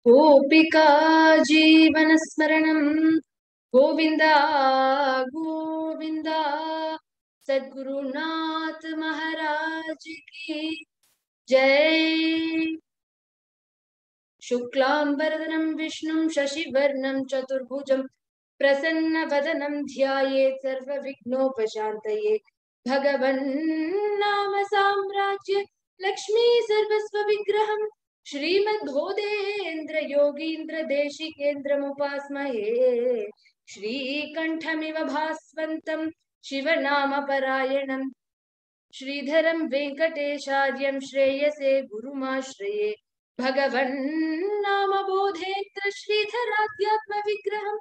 गोपिका जीवनस्मरणं गोविंद गोविंद सद्गुरुनाथ महाराज की जय। शुक्लांबरधरं विष्णुं शशिवर्णं चतुर्भुजं प्रसन्नवदनं ध्यायेत् सर्वविघ्नोपशान्तये। भगवन्नाम साम्राज्य लक्ष्मी सर्वस्वविग्रहं श्रीमद्भोधेन्द्र योगीन्द्र देशिकेन्द्रमुपास्महे। श्रीकण्ठमिव भास्वन्तं शिवनामपरायणं श्रीधरं वेङ्कटेशार्यं श्रेयसे गुरुमाश्रये। भगवन्नाम बोधेन्द्र श्रीधराध्यात्मविग्रहं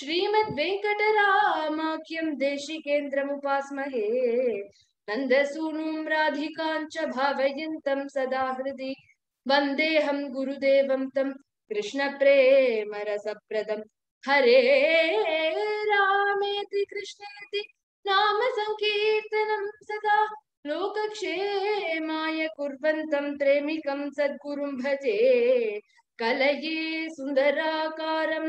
श्रीमद्वेङ्कटरामाख्यं देशिकेन्द्रमुपास्महे। नन्दसूनुं राधिकां च भावयन्तं सदा हृदि वन्देऽहं गुरुदेवं तं कृष्णप्रेमरसप्रदं। हरे रामेति कृष्णेति नाम संकीर्तनं सदा लोकक्षेमाय कुर्वन्तं त्रेमिकं सद्गुरुं भजे। कलये सुन्दराकारं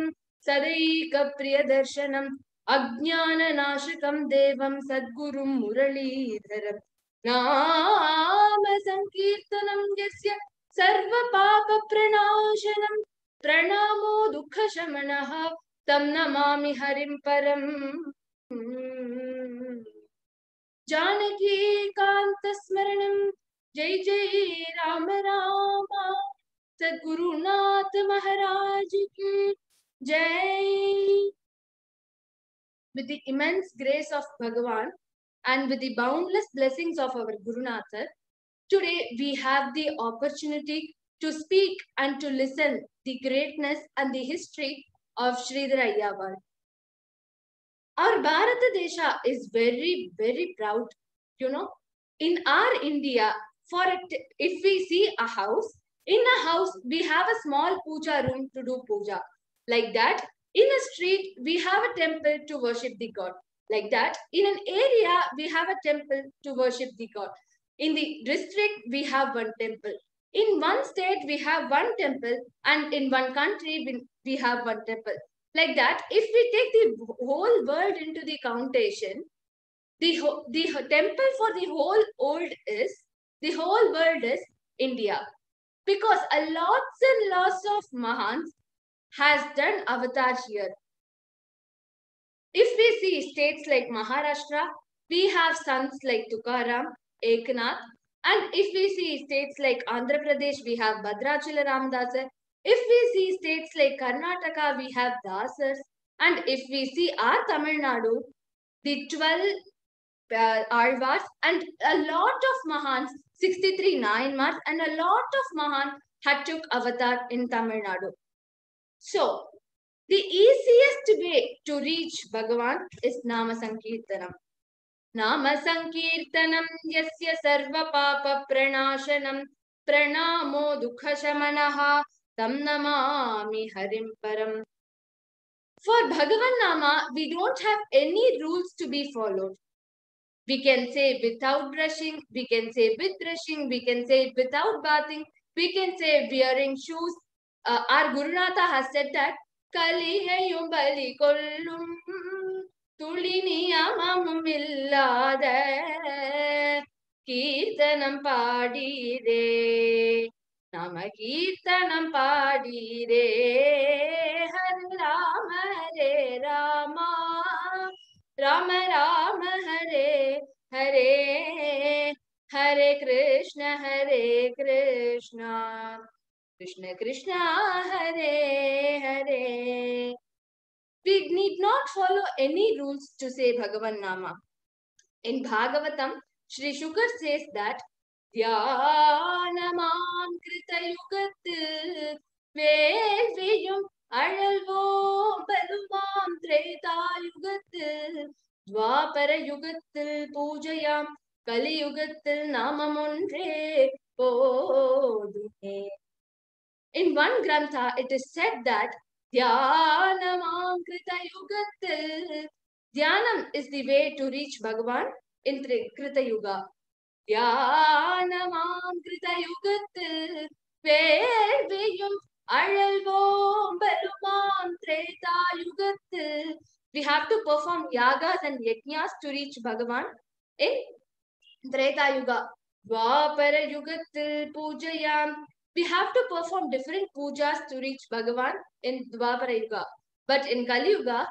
सदैकप्रियदर्शनम् अज्ञाननाशकं देवं सद्गुरुं मुरलीधरं। नाम संकीर्तनं यस्य सर्वपापप्रणाशनं प्रणामो दुःखशमनः तं नमामि हरिं परम्। जानकी कांतस्मरणं जय जय राम राम सद्गुरुनाथ महाराज की जय। With the immense grace of Bhagavan and with the boundless blessings of our Gurunatha, today we have the opportunity to speak and to listen the greatness and the history of Sridhara Iyyaavaal. Our Bharata Desha is very, very proud. You know, in our India, if we see a house, in a house, we have a small puja room to do puja. Like that, in a street, we have a temple to worship the God. Like that, in an area, we have a temple to worship the God. In the district, we have one temple. In one state, we have one temple, and in one country, we have one temple. Like that, if we take the whole world into the countation, the temple for the whole world is India, because a lots and lots of Mahans has done avatar here. If we see states like Maharashtra, we have sons like Tukaram, Eknath, and if we see states like Andhra Pradesh, we have Bhadrachala Ramadasa. If we see states like Karnataka, we have Dasas, and if we see our Tamil Nadu, the 12 Alvars and a lot of Mahans, 63 Nayanmars, and a lot of Mahan had took avatar in Tamil Nadu. So, the easiest way to reach Bhagavan is Nama Sankirtanam. Nama Sankirtanam yasya sarva papa pranashanam pranamo dukhashamanaha tam namami harim param. For Bhagavan Nama, we don't have any rules to be followed. We can say without brushing, we can say with brushing, we can say without bathing, we can say wearing shoes. Our Gurunatha has said that Kalihayum bali kollum tuliniyamam illada Kirtanam padire Nama Kirtanam padire Hare Rama Hare Rama Rama Rama Hare Hare Hare Krishna Krishna Krishna Hare Hare. We need not follow any rules to say Bhagavan Nama. In Bhagavatam, Sri Shukar says that Dhyanamam Krita Yugat Velviyum Alalvo Balumam Treta Yugat Dwapara Yugatil Pujayam Kali Yugatil Namamundre Poduhe. In one Grantha, it is said that Dhyanamam Krita Yugatil. Dhyanam is the way to reach Bhagavan in Krita Yuga. Dhyanamam Krita Yugatil Velviyum Aralvom Beluman Treta Yugatil. We have to perform yagas and yajnas to reach Bhagavan in Treta Yuga. Dwapara Yugatil Pujayam. We have to perform different pujas to reach Bhagavan in Dwapara Yuga. But in Kali Yuga,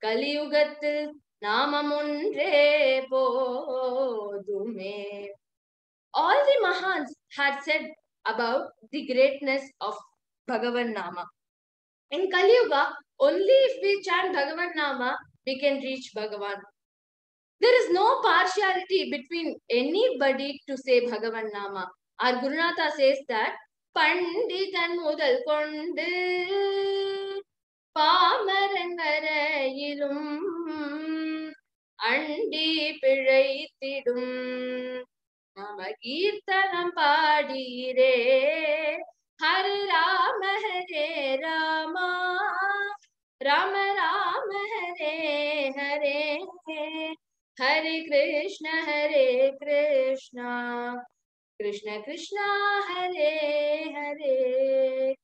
Kali Yugatil Namamundre Podume. All the Mahans had said about the greatness of Bhagavan Nama. In Kali Yuga, only if we chant Bhagavan Nama, we can reach Bhagavan. There is no partiality between anybody to say Bhagavan Nama. Our Gurunatha says that Panditan Mudal Kondu Pamaran Varayilum Andi Piraithidum Nama Kirtanam Padire Hariharan Hare Rama Rama Rama Hare Hare Hare Krishna Krishna Krishna Hare Hare.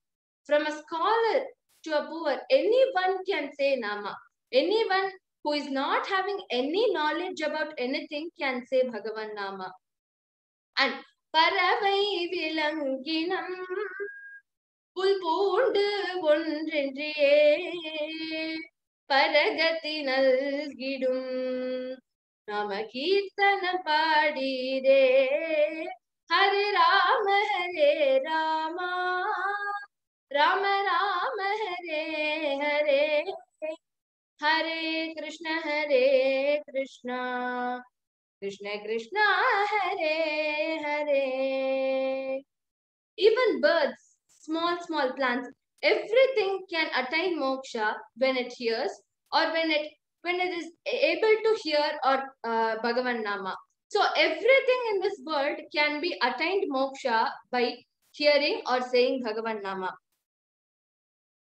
From a scholar to a poor, anyone can say Nama. Anyone who is not having any knowledge about anything can say Bhagavan Nama. And Paravai Vilanginam Pulpoondu Ondrindriye Paragati Nalgidum Nama Kirtana Padire Hare Rama Hare Rama Rama Rama Hare Hare Hare Krishna Krishna Krishna Hare Hare. Even birds, small plants, everything can attain moksha when it hears or when it is able to hear or Bhagavan Nama. So everything in this world can be attained moksha by hearing or saying Bhagavan Nama.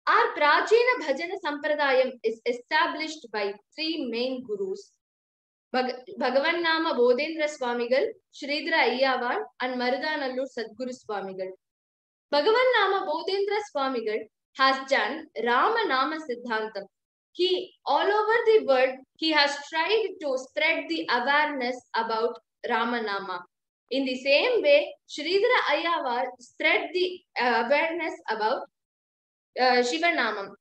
Our Prachina Bhajana Sampradayam is established by three main gurus. Bhagavan Nama Bodhendra Swamigal, Sridhara Iyyaavaal and Marudanallur Sadguru Swamigal. Bhagavan Nama Bodhendra Swamigal has done Rama Nama Siddhantam. He, all over the world, he has tried to spread the awareness about Rama Nama. In the same way, Sridhara Iyyaavaal spread the awareness about Shiva Namam.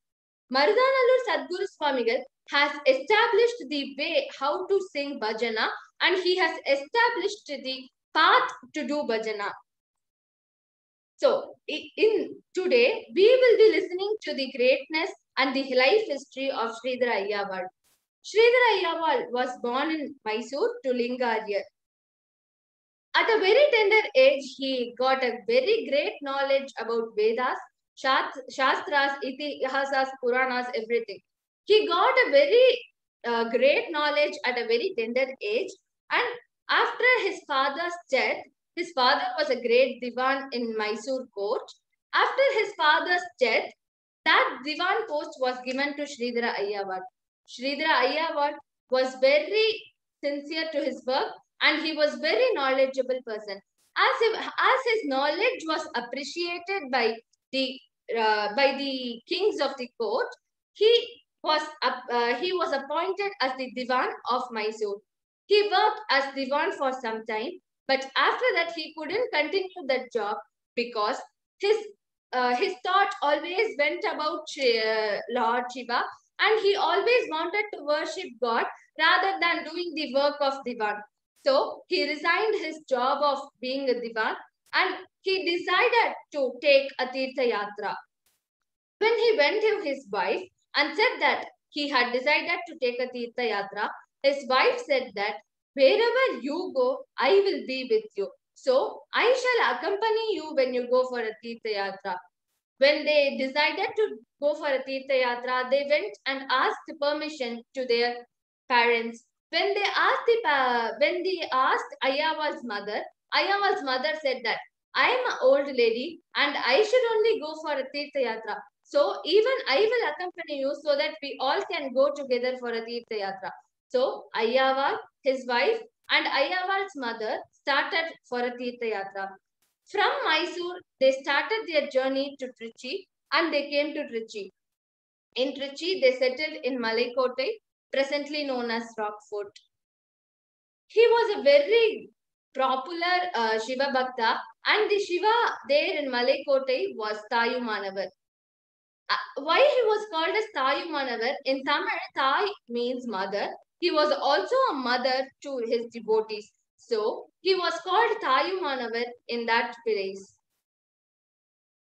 Marudanallur Sadguru Swamigal has established the way how to sing bhajana and he has established the path to do bhajana. So, today, we will be listening to the greatness and the life history of Sridhara Iyyaavaal. Sridhara Iyyaavaal was born in Mysore to Lingarya. At a very tender age, he got a very great knowledge about Vedas, Shastras, Itihasas, Puranas, everything. He got a very great knowledge at a very tender age. And after his father's death, his father was a great divan in Mysore court. After his father's death, that divan post was given to Sridhara Iyyaavaal. Sridhara Iyyaavaal was very sincere to his work and he was very knowledgeable person. As his knowledge was appreciated by the kings of the court, he was appointed as the divan of Mysore. He worked as divan for some time, but after that he couldn't continue that job because his thought always went about Lord Shiva, and he always wanted to worship God rather than doing the work of divan. So he resigned his job of being a divan and he decided to take a Tirtha Yatra. When he went to his wife and said that he had decided to take a Tirtha Yatra, his wife said that wherever you go, I will be with you. So I shall accompany you when you go for a Tirtha Yatra. When they decided to go for a Tirtha Yatra, they went and asked permission to their parents. When they asked Iyyavaal's mother said that I am an old lady and I should only go for a Tirtha Yatra. So even I will accompany you so that we all can go together for a Tirtha Yatra. So Iyyaavaal, his wife and Iyyavaal's mother started for a Tirtha Yatra. From Mysore, they started their journey to Trichy and they came to Trichy. In Trichy, they settled in Malaikotai, presently known as Rockfort. He was a very popular Shiva Bhakta, and the Shiva there in Malaikotai was Tayumanavar. Why he was called as Tayumanavar? In Tamil, Tay means mother. He was also a mother to his devotees. So, he was called Tayumanavar in that place.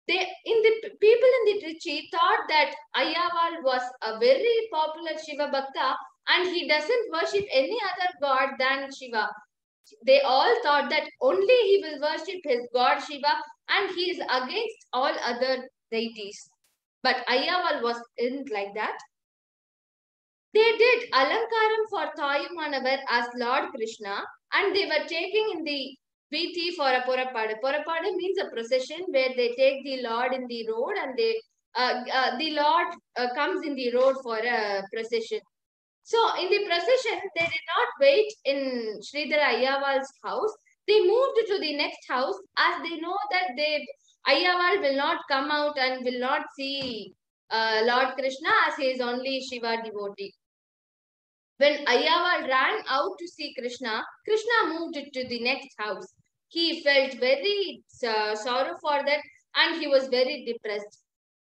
People in the Trichy thought that Iyyaavaal was a very popular Shiva Bhakta and he doesn't worship any other god than Shiva. They all thought that only he will worship his god Shiva and he is against all other deities. But Iyyaavaal wasn't like that. They did Alankaram for Tayumanavar as Lord Krishna and they were taking in the Viti for a Porapada. Porapada means a procession where they take the Lord in the road and the Lord comes in the road for a procession. So in the procession, they did not wait in Sridhara Iyyavaal's house. They moved to the next house as they know that Iyyaavaal will not come out and will not see Lord Krishna as he is only Shiva devotee. When Iyyaavaal ran out to see Krishna, Krishna moved to the next house. He felt very sorrow for that and he was very depressed.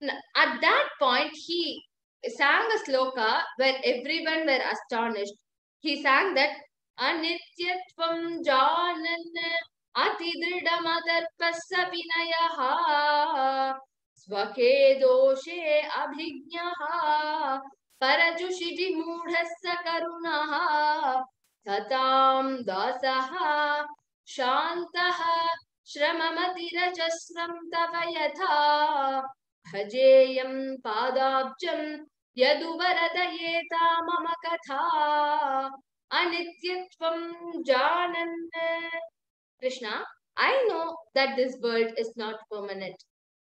At that point, he sang a sloka where everyone were astonished. He sang that Anityatvam Janan Atidridamadharpasa Vinayaha Svake Doshe Abhignaha Parajushi Vimudhassa Karunaha Satam Dasaha Shantaha Shramamatirajasram Tavayatha Bhajeyam Padabjam Yaduvaradayeta Mama Katha Anityatvam Janan. Krishna, I know that this world is not permanent.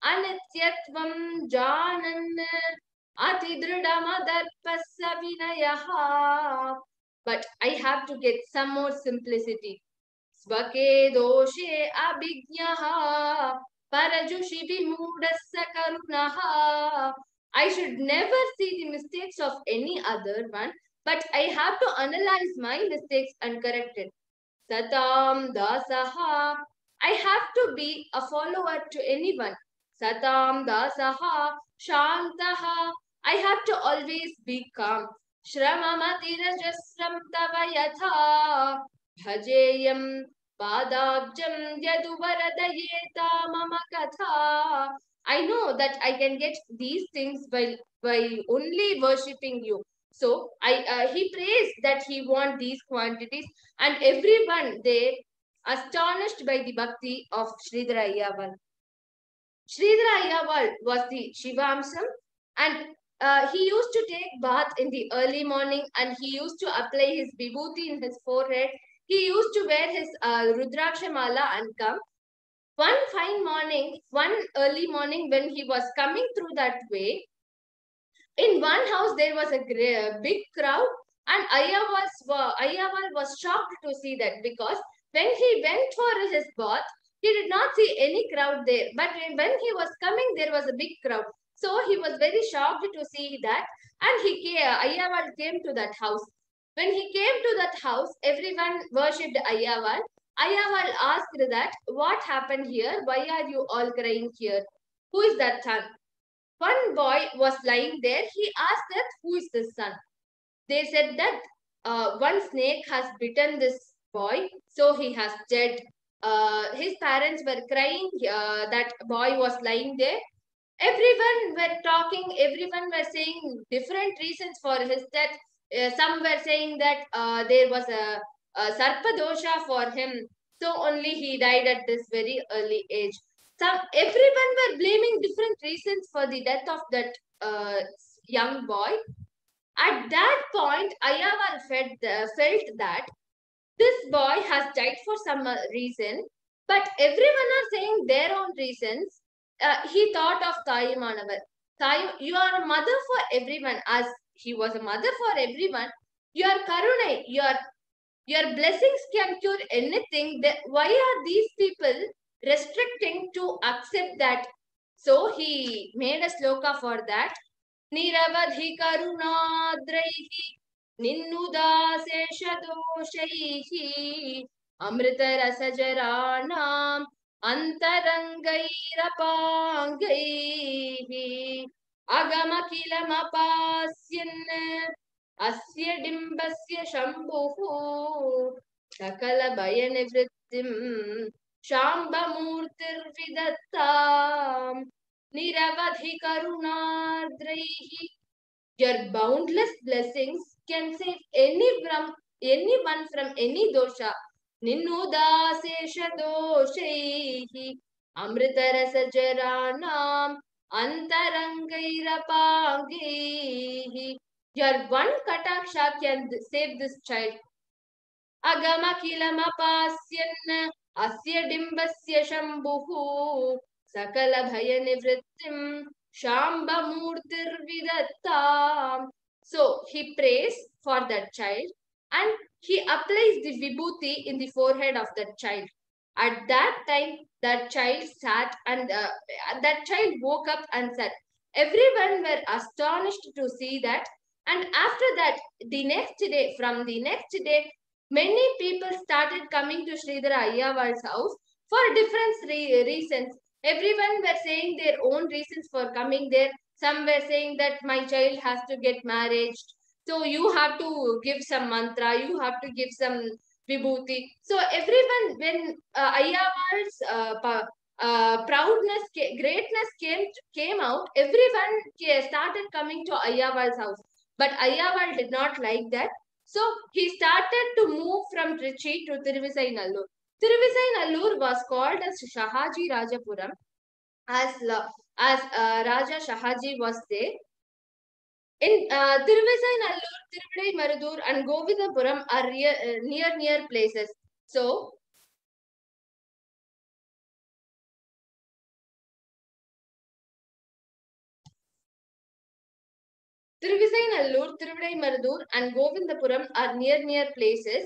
Anityatvam Janan Atidrudamadharpasa Vinayaha. But I have to get some more simplicity. Svake doshe abhignaha parajushi vimudassa karunaha. I should never see the mistakes of any other one, but I have to analyze my mistakes and correct it. Satam dasaha. I have to be a follower to anyone. Satam dasaha shantaha. I have to always be calm. Shramamatirajasram tava yatha. Bhajeyam padabjam yaduvaradayeta mama katha. I know that I can get these things by only worshipping you. So he prays that he wants these quantities and everyone they astonished by the bhakti of Sridhara Iyyaavaal. Sridhara Iyyaavaal was the Shivamsam and he used to take bath in the early morning and he used to apply his vibhuti in his forehead. He used to wear his Rudraksha mala and come. One fine morning, one early morning when he was coming through that way, in one house there was a big crowd and Iyyaavaal was shocked to see that because when he went for his bath, he did not see any crowd there. But when he was coming, there was a big crowd. So he was very shocked to see that and Iyyaavaal came to that house. When he came to that house, everyone worshipped Iyyaavaal. Iyyaavaal asked that, what happened here? Why are you all crying here? Who is that son? One boy was lying there. He asked that, who is the son? They said that one snake has bitten this boy, so he has dead. His parents were crying. That boy was lying there. Everyone were talking. Everyone were saying different reasons for his death. Some were saying that there was a sarpa dosha for him, so only he died at this very early age. Everyone were blaming different reasons for the death of that young boy. At that point, Iyyaavaal felt that this boy has died for some reason, but everyone are saying their own reasons. He thought of Tayumanavar. You are a mother for everyone, as he was a mother for everyone. Your karuna, your blessings can cure anything. Why are these people restricting to accept that So he made a sloka for that. Niravadhi karunadraihi ninnudaseshadosaihi amritarasajranam antarangairapangaihi agamakilamapasyan asya dimbasya shambhuhu sakala bayanivrittim shambhamurtirvidattam niravadhi karunadraihi. Your boundless blessings can save anyone from any dosha. Ninnudasesha doshaihi amritarasajranam antarangairapangaihi. Your one kataksha can save this child. Agamakilamapasyan asya dimbasya shambhuhu sakala bhayanivrittim shambhamurtirvidattam. So he prays for that child and he applies the vibhuti in the forehead of that child. At that time, that child sat and that child woke up and said, everyone were astonished to see that. And after that, from the next day, many people started coming to Sridhara Iyyavaal's house for different reasons. Everyone were saying their own reasons for coming there. Some were saying that my child has to get married. So you have to give some mantra, you have to give some vibhuti. So everyone, when Iyyavaal's greatness came out, everyone started coming to Iyyavaal's house. But Iyyaavaal did not like that. So he started to move from Trichy to Thiruvisainallur. Thiruvisainallur was called as Shahaji Rajapuram as Raja Shahaji was there. In Thiruvisainallur, Tiruvizaimarudur and Govindapuram are near places. So Thiruvisainallur, Tiruvizaimarudur and Govindapuram are near places.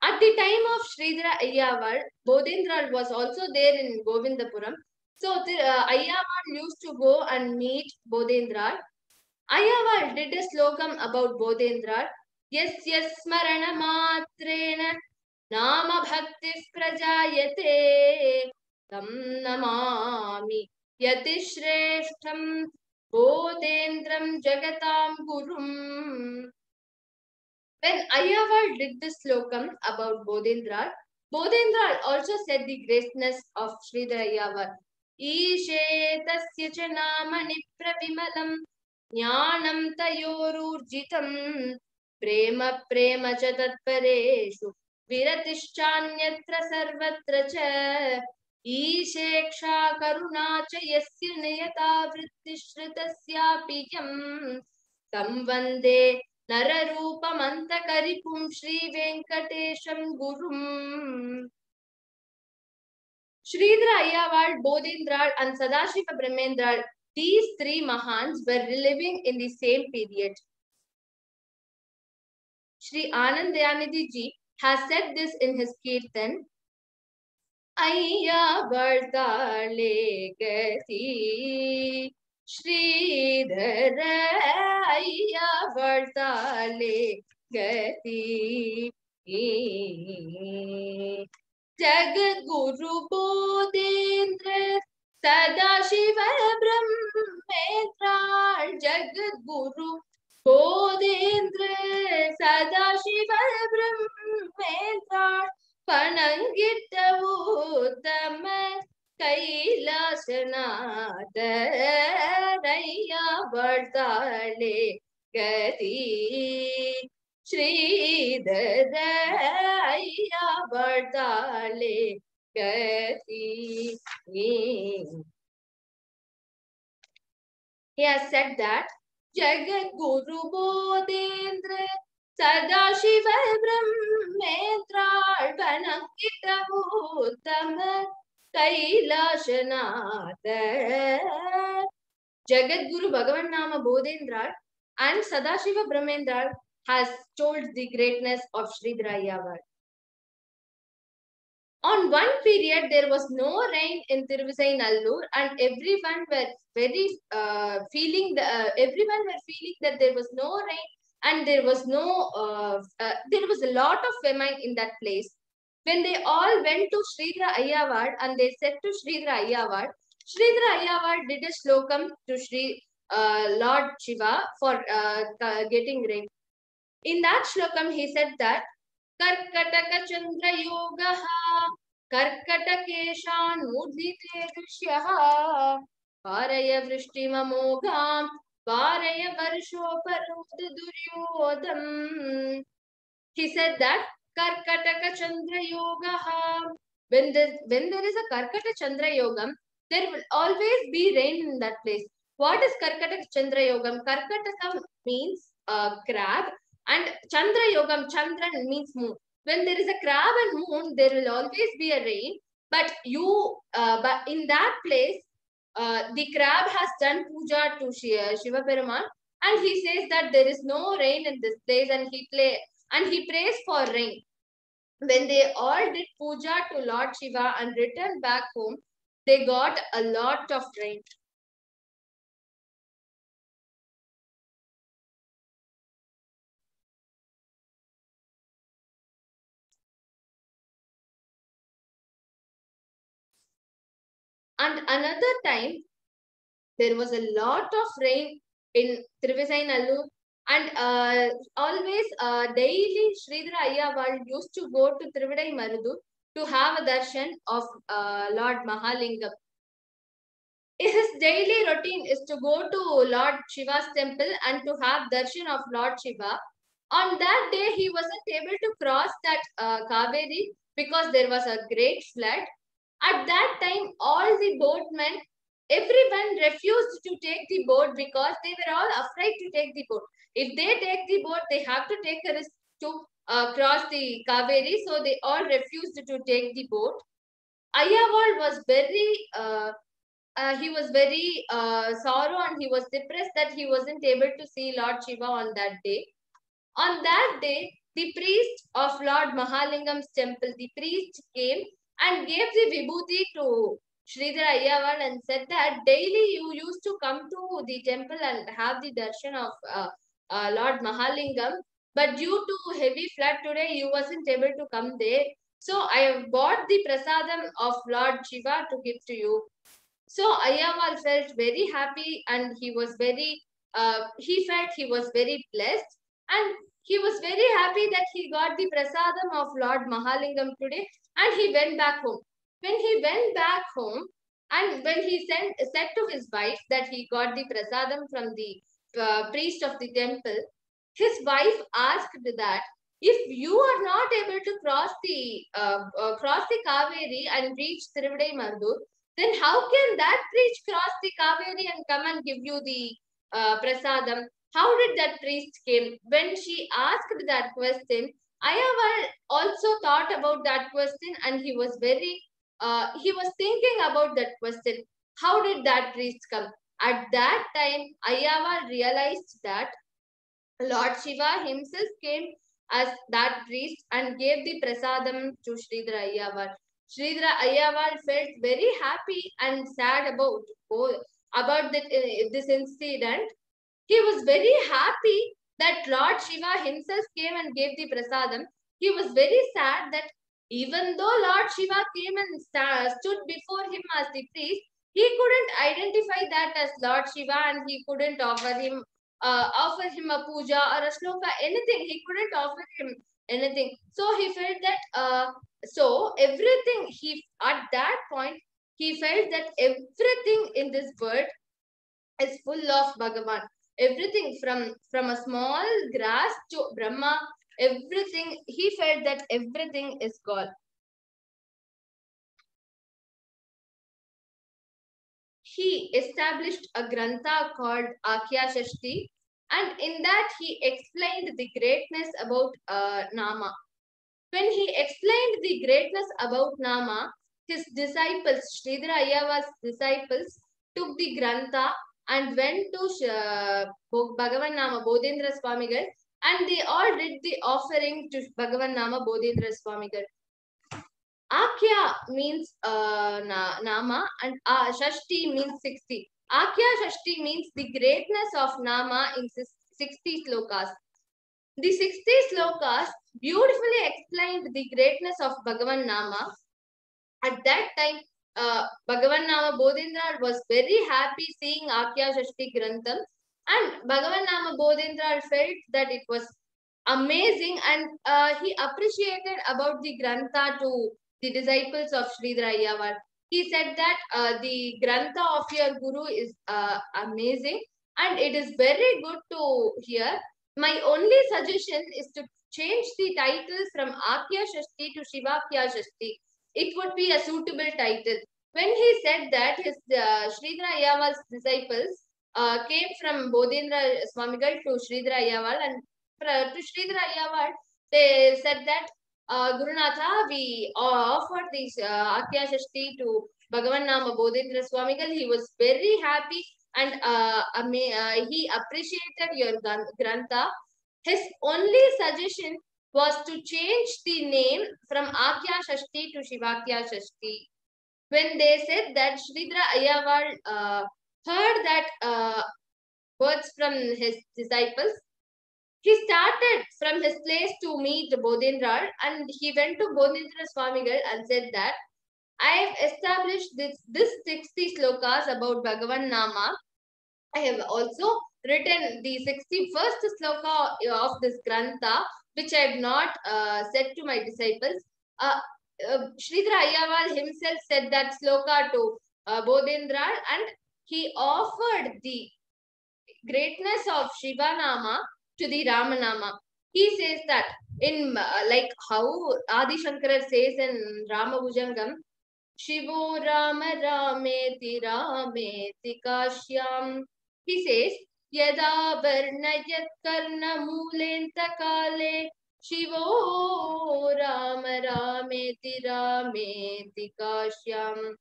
At the time of Sridhara Iyyaavaal, Bodhendral was also there in Govindapuram. So Iyyaavaal used to go and meet Bodhendral. Iyyaavaal did a slokam about Bodhendral. Yasya smarana matrena nama bhakti prajayate tam namami yati shreshtham Bodhendram jagatam gurum. When Iyyaavaal did this slokam about Bodhendral, Bodhendral also said the greatness of Sridhara Iyyaavaal. Ishe tasya cha namani pravimalam jnanam tayorurjitam prema prema cha tatpareshu viratischanyatra sarvatra cha Isheksha karuna cha yasya niyata vrittishritasyapi yam tam vande Nararupamantakaripum Shri Venkatesham Gurum. Sridhara Iyyaavaal, Bodhendral and Sadashiva Brahmendral, these three Mahans were living in the same period. Shri Anand Dayanidhi ji has said this in his Kirtan. Iyyaavaal gati Sridhara Iyyaavaal gati Jagadguru Bodhendra Sadashiva Brahmendral Jagadguru Bodhendra Sadashiva Brahmendral Panangitta Uttama Kailasanath Iyyaavaal gati Sridhara Iyyaavaal gati. He has said that Jagadguru Bodhendra Sadashiva Brahmendral Panangitta Uttama Kailasanath. Jagadguru Bhagavan Nama Bodhendral and Sadashiva Brahmendral has told the greatness of Sridhara Iyyaavaal. On one period, there was no rain in Tiruvisainallur, and everyone were very everyone were feeling that there was no rain, and there was there was a lot of famine in that place. When they all went to Sridhara Iyyaavaal and they said to Sridhara Iyyaavaal did a slokam to Lord Shiva for getting rain. In that shlokam, he said that Karkataka Chandra Yogaha Karkatakeshanudhite Dusyaha Paraya Vrishtimamogam Paraya Varshoparud Duryodham. He said that Karkataka Chandra Yogaha. When there is a Karkata Chandra Yogam, there will always be rain in that place. What is Karkataka Chandra Yogam? Karkataka means crab, and Chandra Yogam, Chandra means moon. When there is a crab and moon, there will always be a rain. But but in that place, the crab has done puja to Shiva Perumal, and he says that there is no rain in this place, and he prays for rain. When they all did puja to Lord Shiva and returned back home, they got a lot of rain. And another time, there was a lot of rain in Thiruvisainallur, and always daily Sridhara Iyyaavaal used to go to Thiruvidai Marudu to have a darshan of Lord Mahalingam. His daily routine is to go to Lord Shiva's temple and to have darshan of Lord Shiva. On that day, he wasn't able to cross that Kaveri because there was a great flood. At that time, all the boatmen, everyone refused to take the boat because they were all afraid to take the boat. If they take the boat, they have to take a risk to cross the Kaveri. So they all refused to take the boat. Iyyaavaal was he was very sorrow, and he was depressed that he wasn't able to see Lord Shiva on that day. On that day, the priest of Lord Mahalingam's temple, the priest came and gave the vibhuti to Sridhara Iyyaavaal and said that daily you used to come to the temple and have the darshan of Lord Mahalingam, but due to heavy flood today, you wasn't able to come there. So I have bought the prasadam of Lord Shiva to give to you. So Iyyaavaal felt very happy, and he was very blessed, and he was very happy that he got the prasadam of Lord Mahalingam today, and he went back home. When he went back home, and when he said to his wife that he got the prasadam from the priest of the temple, his wife asked that if you are not able to cross the Kaveri and reach Thiruvidai Marudu, then how can that priest cross the Kaveri and come and give you the prasadam? How did that priest came? When she asked that question, Iyyaavaal also thought about that question, and he was thinking about that question. How did that priest come? At that time, Iyyaavaal realized that Lord Shiva himself came as that priest and gave the prasadam to Sridhara Iyyaavaal. Sridhara Iyyaavaal felt very happy and sad about this incident. He was very happy that Lord Shiva himself came and gave the prasadam. He was very sad that even though Lord Shiva came and stood before him as the priest, he couldn't identify that as Lord Shiva, and he couldn't offer him a puja or a shloka, anything. He couldn't offer him anything. So he felt that at that point, he felt that everything in this world is full of Bhagavan. Everything from a small grass to Brahma, everything, he felt that everything is God. He established a grantha called Akya Shashti, and in that he explained the greatness about Nama. When he explained the greatness about Nama, his disciples, Sridhara Iyyavaal's disciples, took the grantha and went to Bhagavan Nama Bodhendra Swamigal, and they all did the offering to Bhagavan Nama Bodhendra Swamigal. Akya means Nama and Shashti means 60. Akya Shashti means the greatness of Nama in 60 slokas. The 60 slokas beautifully explained the greatness of Bhagavan Nama. At that time, Bhagavan Nama Bodhindra was very happy seeing Akya Shashti Grantham, and Bhagavan Nama Bodhindra felt that it was amazing, and he appreciated about the Grantha to the disciples of Sridhara Iyyaavaal. He said that the Grantha of your Guru is amazing and it is very good to hear. My only suggestion is to change the title from Akya Shashti to Shivakya Shashti. It would be a suitable title. When he said that, his Sridhara Iyyavaal's disciples came from Bodhendra Swamigal to Sridhara Iyyaavaal, and to Sridhara Iyyaavaal, they said that Gurunatha, we offered this Akya Shashti to Bhagavan Nama Bodhendra Swamigal. He was very happy and he appreciated your Grantha. His only suggestion was to change the name from Akya Shashti to Shivakya Shashti. When they said that, Sridhara Iyyaavaal heard that words from his disciples. He started from his place to meet Bodhendra, and he went to Bodhendra Swamigal and said that I have established this 60 slokas about Bhagavan Nama. I have also written the 61st sloka of this Grantha, which I have not said to my disciples. Sridhara Iyyaavaal himself said that sloka to Bodhendra, and he offered the greatness of Shiva Nama to the Ramanama. He says that in like how Adi Shankara says in Rama Bhujangam, Shivo Rama Rameti Rameti Kashyam. He says, Yada Varnayat Karna Mulenta Kale Shivo Rama Rameti Rameti Kashyam.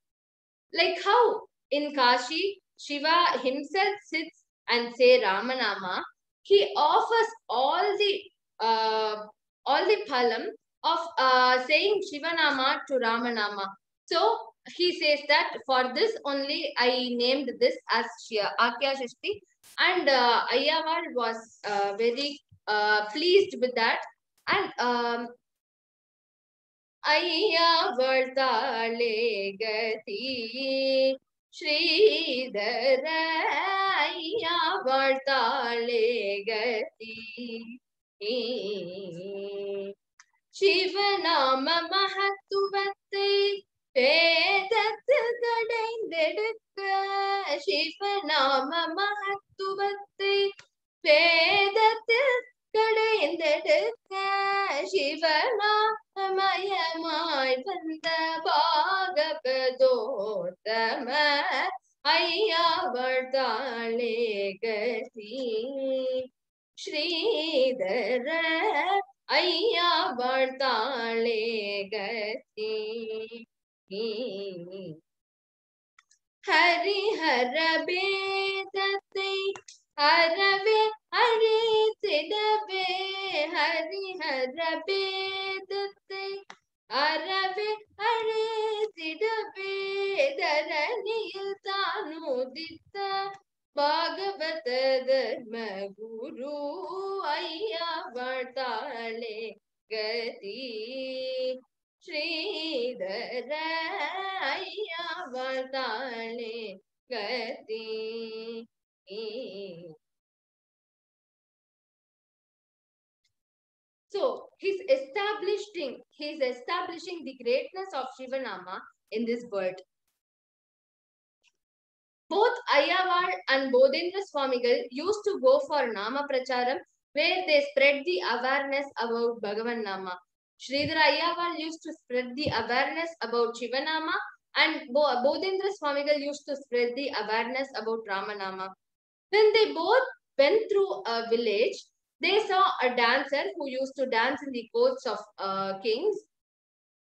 Like how in Kashi, Shiva himself sits and say Ramanama, he offers all the phalam of saying Shivanama to Ramanama. So he says that for this only I named this as Akya Shashti, and Iyyaavaal was very pleased with that, and Iyyaavaal-tale gati Sridhara Iyyaavaal-tale gati Shivanama Mahatuvate Vedat Kadaindedukka Shivanama Mahatuvate Vedat Kadaindedukka Shivanamayamai Vanda Bhagavadottama Iyyaavaal-tale gati Sridhara Iyyaavaal-tale gati Harihara bedate Harave Haritidave Harihara bedate Harave Haritidave Dharaniyil Tanudita Bhagavata Dharma Guru Iyyaavaal-tale gati Sridhara Iyyaavaal-tale gati. So he's establishing the greatness of Shivanama in this word. Both Iyyaavaal and Bodhendra Swamigal used to go for Nama Pracharam, where they spread the awareness about Bhagavan Nama. Sridhara Iyyaavaal used to spread the awareness about Shivanama, and Bodhendra Swamigal used to spread the awareness about Ramanama. When they both went through a village, they saw a dancer who used to dance in the courts of kings.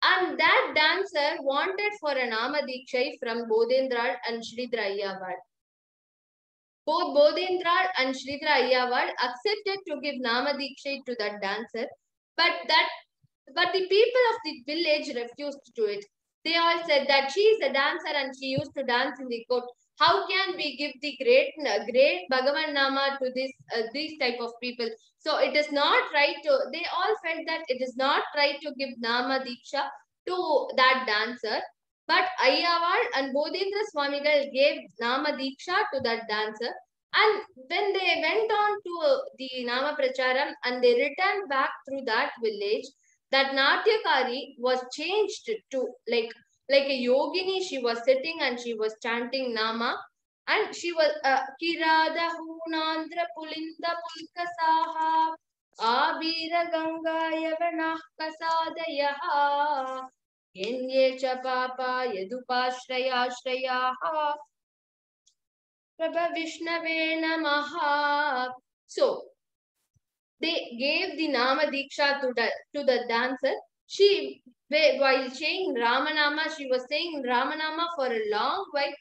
And that dancer wanted for a Nama Diksha from Bodhendra and Sridhara Iyyaavaal. Both Bodhendra and Sridhara Iyyaavaal accepted to give Nama Diksha to that dancer, but that But the people of the village refused to do it. They all said that she is a dancer and she used to dance in the court. How can we give the great Bhagavan Nama to these type of people? So it is not right to. They all felt that it is not right to give Nama Diksha to that dancer. But Iyyaval and Bodhendra Swamigal gave Nama Diksha to that dancer. And when they went on to the Nama Pracharam and they returned back through that village, that Natyakari was changed to like a yogini. She was sitting and she was chanting Nama, and she was Kirada Hunandra Pulinda Pulkasaha Abira Ganga Yavana Kasadayaha Yenye Chapapa Yadupashraya Shrayaha Prabha Vishnave Namaha. So they gave the Nama Diksha to the dancer. She, while saying Ramanama, she was saying Ramanama for a long while.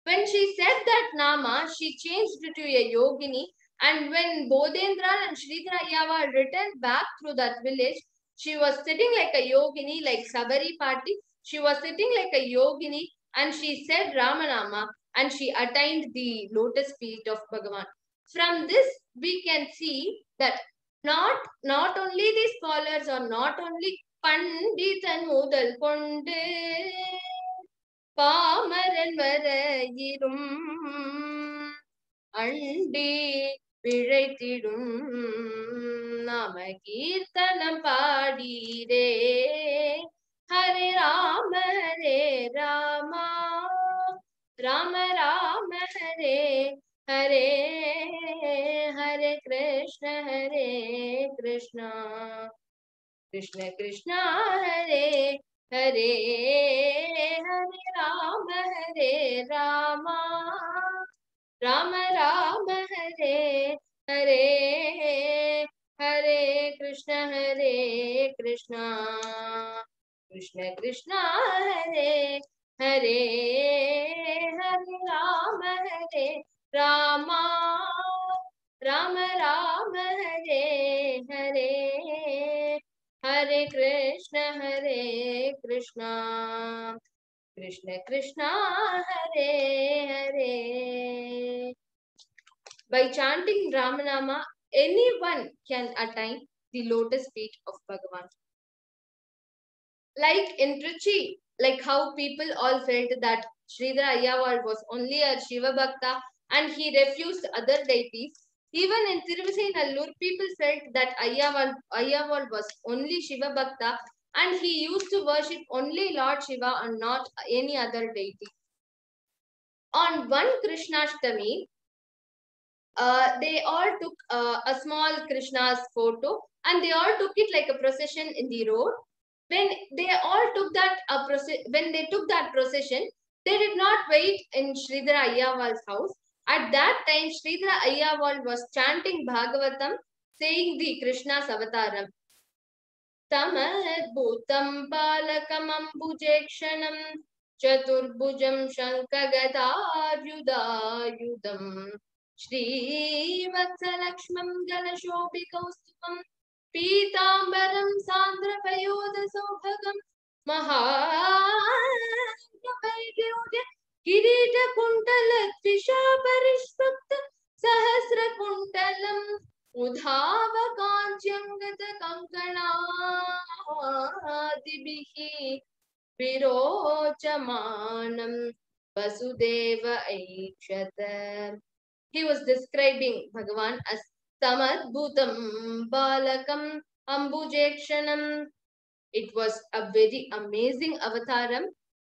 When she said that Nama, she changed to a yogini. And when Bodhendra and Sridhara Iyyaavaal returned back through that village, she was sitting like a yogini, like Sabari Party. She was sitting like a yogini and she said Ramanama and she attained the lotus feet of Bhagavan. From this, we can see that not only the scholars or not only பண்டிதன் முதல் கொண்டு பாமரன் வரையிலும் அண்டி பிழைத்திடும் நாம கீர்த்தனம் பாடீரே Hare Rama Rama Rama Rama Hare Hare Hare Krishna Krishna Krishna Hare Hare Hare Rama Rama Rama Rama Hare Hare Hare Krishna Krishna Krishna Hare Hare Hare Rama Rama Rama Rama Hare Hare Hare Krishna Krishna Krishna Hare Hare. By chanting Ramanama, anyone can attain the lotus feet of Bhagavan. Like in Trichy, like how people all felt that Sridhara Iyyaavaal was only a Shiva Bhakta and he refused other deities. Even in Tiruvisainallur, people felt that Iyyaavaal was only Shiva Bhakta and he used to worship only Lord Shiva and not any other deity. On one Krishnashtami, they all took a small Krishna's photo and they all took it like a procession in the road. When they all took that procession, they did not wait in Sridhara Iyyavaal's house. At that time, Sridhara Iyyaavaal was chanting Bhagavatam, saying the Krishna's avataram. Tamadbhutam balakam ambujekshanam chaturbhujam shankagadaryudayudam Srivatsalakshmam ganashobhikaustubam Pitambaram Sandrapayodasauphagam Mahavaidyodya Kirita Kuntala Trishaparishpakta Sahasra Kuntalam Udhavakanchangata Kankanadibihi Virochamanam Vasudeva Aikshata. He was describing Bhagavan as Tamadbhutam Balakam Ambujekshanam. It was a very amazing avataram.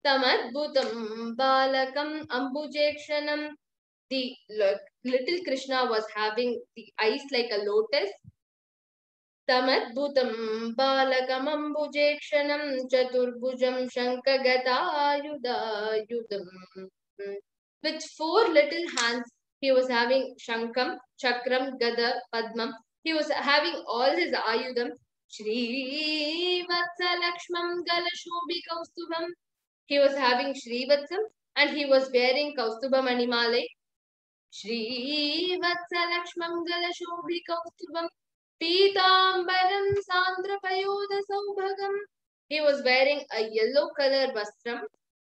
Tamadbhutam Balakam Ambujekshanam. The little Krishna was having the eyes like a lotus. Tamadbhutam Balakam Ambujekshanam Chaturbhujam Shankagadaayudayudam. With 4 little hands, he was having Shankam, Chakram, Gada, Padmam. He was having all his Ayudam. Shri Vatsalakshmam Galashobi Kaustubam. He was having Shri Vatsam and he was wearing Kaustubam Animale. Shri Vatsalakshmam Galashobi Kaustubam. Pitambaram Sandrapayoda Saubhagam. He was wearing a yellow color vastram.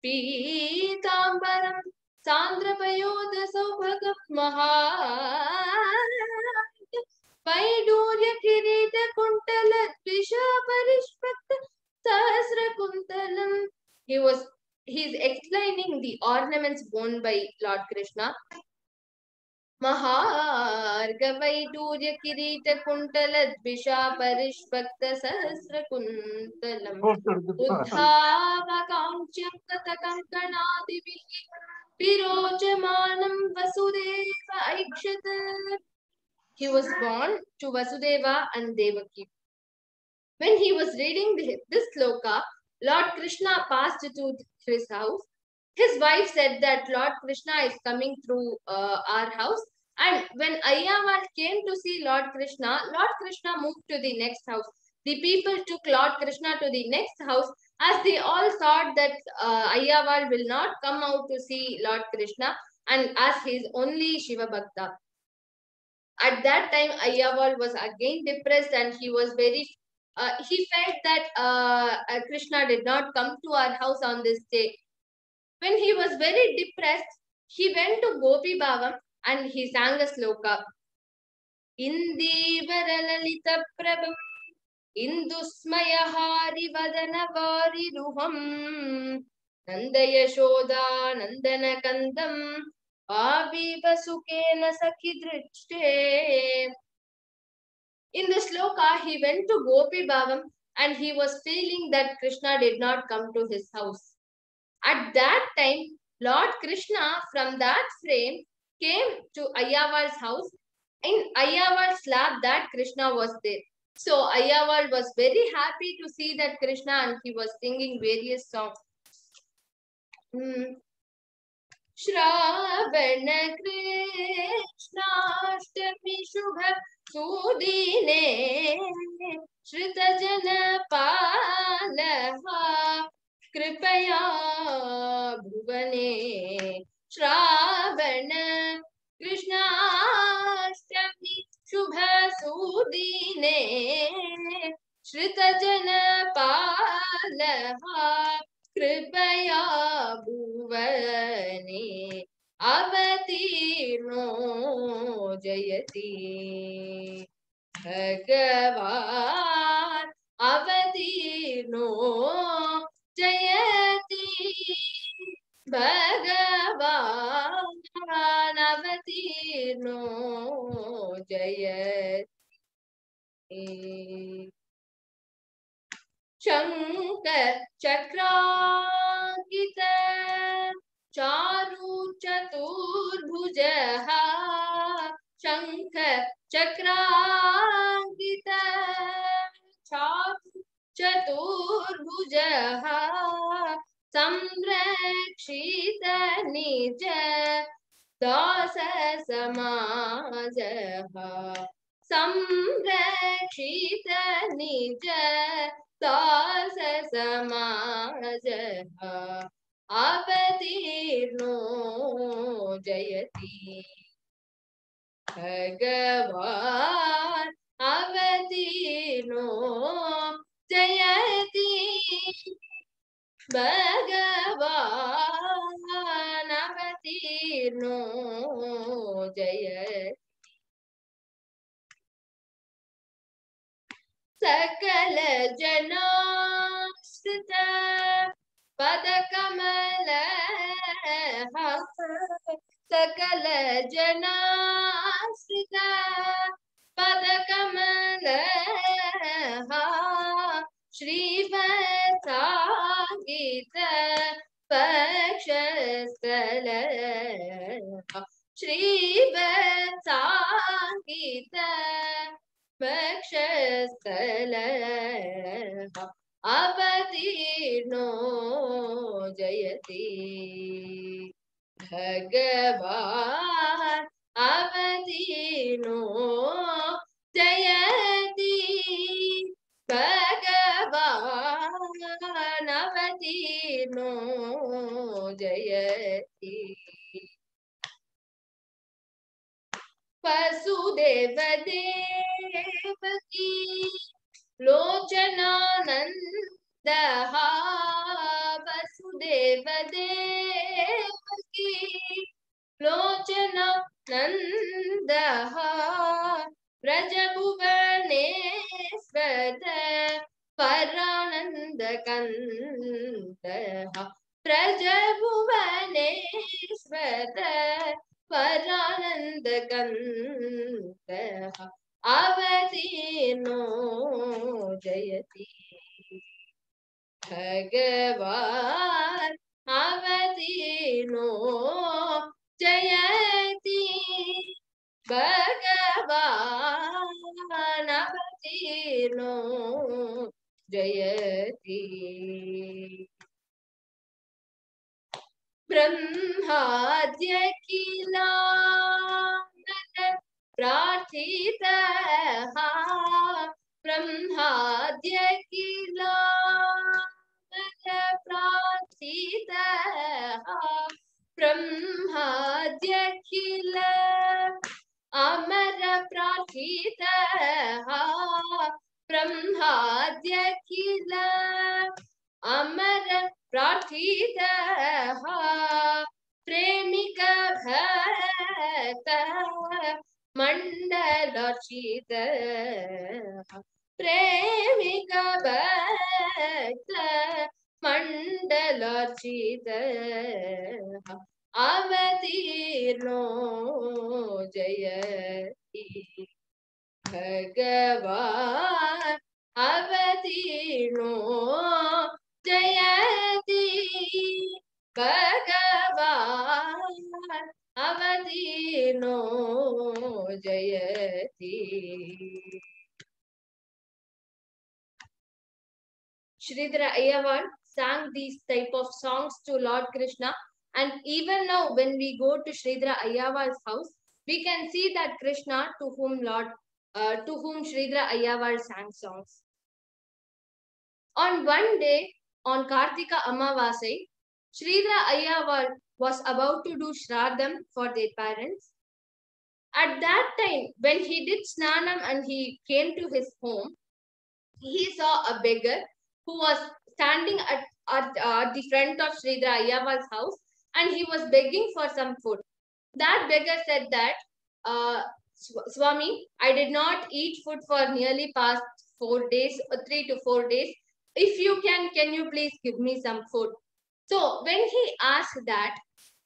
Pitambaram Sandrapayoda Saubhagam Maha Vaidurya Kirita Kuntala Trisha Parishpata Sahasra Kuntalam. He's explaining the ornaments worn by Lord Krishna. महार्गवैडूर्य किरीट कुंटल द्विषा परिष्वक्त सहस्र कुंतलम उद्धावकांक्ष्यं कत कंकणादिभिः विरोचमानं Vasudev ऐक्षत. He was born to Vasudeva and Devaki. When he was reading this sloka, Lord Krishna passed to his house. His wife said that Lord Krishna is coming through our house. And when Iyyaavaal came to see Lord Krishna moved to the next house. The people took Lord Krishna to the next house as they all thought that Iyyaavaal will not come out to see Lord Krishna, and as he is only Shiva Bhakta. At that time, Iyyaavaal was again depressed and he was very he felt that Krishna did not come to our house on this day. When he was very depressed, he went to Gopi Bhavam and he sang a sloka. Indivaralita prabham Indusmayahari vadanavari ruham Nandayashoda Nandana Kandam Abhibasukena Sakidrishte. In the sloka, he went to Gopi Bhavam and he was feeling that Krishna did not come to his house. At that time, Lord Krishna from that frame came to Iyyaavaal's house. In Iyyaavaal's lap, that Krishna was there. So Iyyaavaal was very happy to see that Krishna and he was singing various songs. Shravan Krishnashtami शुभ सुदीने श्रित जन पालहा कृपया भुवने श्रावण कृष्णाष्टमी शुभ सुदीने श्रित जन पालहा कृपया भुवने अवतीर्णो जयति भगवान् अवतीर्णो जयति भगवान् अवतीर्णो जयति शंख चक्रांकित चारु चतुर्भुजः शंख चक्रांकित चारु चतुर्भुजः संरक्षित निज दास समाजः संरक्षित निज दास समाजः अवतीर्णो जयति भगवान् अवतीर्णो जयति भगवान् अवतीर्णो जयति सकल जनाश्रित पदकमल सकल जनाश्रित पदकमल श्रीवत्साङ्गित पक्षस्थल श्रीवत्साङ्गित पक्षस्थल अवतीर्णो जयति भगवान् अवतीर्णो जयति भगवान् अवतीर्णो जयति वसुदेव देवकी लोचनानन्दः वसुदेव देवकी लोचनानन्दः व्रजभुवनेश्वर परानन्दकन्दः व्रजभुवनेश्वर परानन्दकन्दः अवतीर्णो जयति भगवान् अवतीर्णो जयति भगवान् अवतीर्णो जयति ब्रह्माद्य किलानर प्रार्थितः ब्रह्माद्य किलानर प्रार्थितः ब्रह्माद्य किल अमर प्रार्थितः ब्रह्माद्य किल अमर प्रार्थितः प्रेमिक भक्त मण्डलर्चितः प्रेमिक भक्त मण्डलर्चितः अवतीर्णो जयति भगवान् अवतीर्णो जयति भगवान् अवतीर्णो जयति Sridhara Iyyaavaal sang these type of songs to Lord Krishna, and even now when we go to Sridhara Iyyavaal's house, we can see that Krishna to whom Sridhara Iyyaavaal sang songs. On one day, on Kartika Amavasai, Sridhara Iyyaavaal was about to do Shraddham for their parents. At that time, when he did Snanam and he came to his home, he saw a beggar who was standing at the front of Sridhara Iyyavaal's house, and he was begging for some food. That beggar said that, Swami, I did not eat food for nearly past 4 days, 3 to 4 days. If you can you please give me some food? So when he asked that,